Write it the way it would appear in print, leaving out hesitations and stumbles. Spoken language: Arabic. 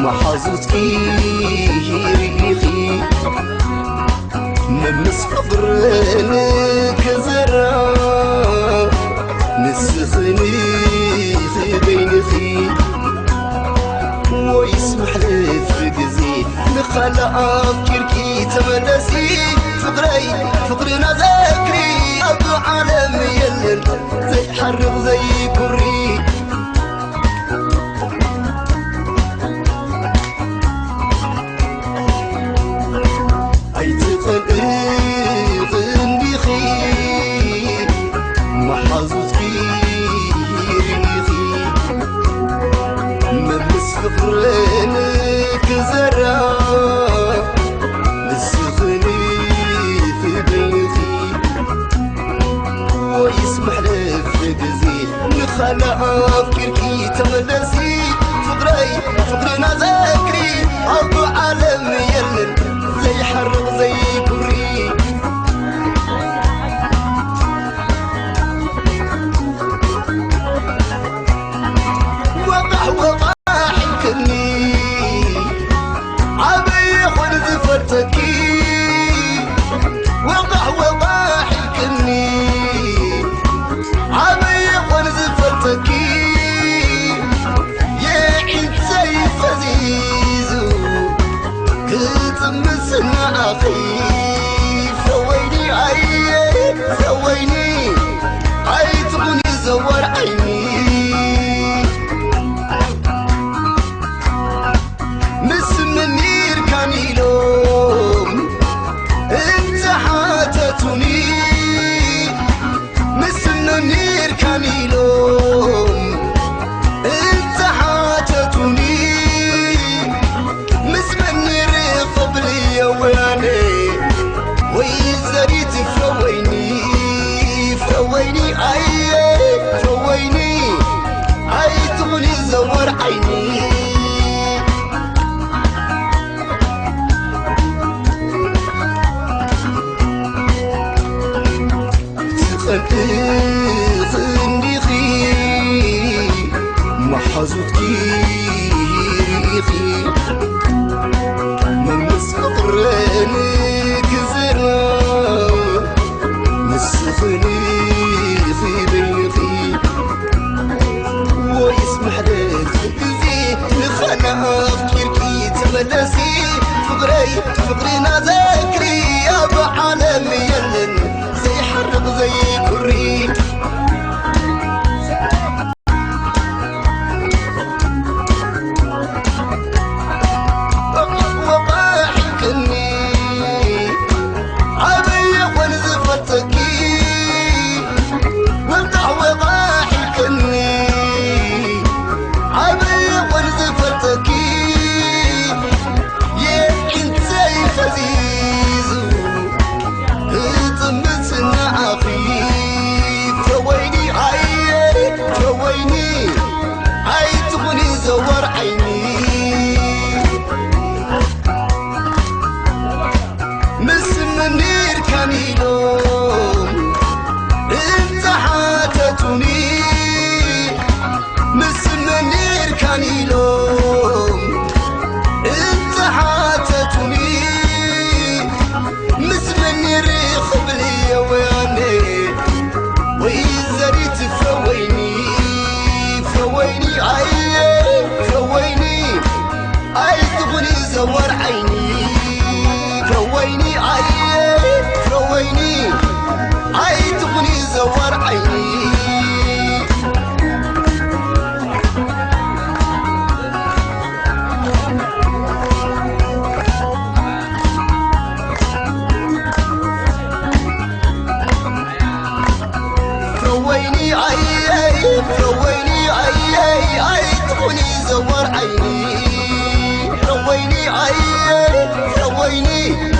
محظوظكي ريخي ممس فقرنك زرع نسخني في بينخي ويسمح لي في قزي نخلق كيركي تملسي فقرنا ذاكري أبو عالم يلن زي حرق زي كري فقرنك زرع نسخني في بيتي ويسمح لي في قزي نخلع أفكاركي تملسي فقرنا ذاكري أبو عالم يلن زي حرق زي كري وقع محظوظكي ريخي ممس فقرنك زرع نسخني في بيتي ويسمح لك تزي نخلع أفكاركي تملسي فقرنا ذاكري يا أبو عالم يلن زي حرق زي كري رويني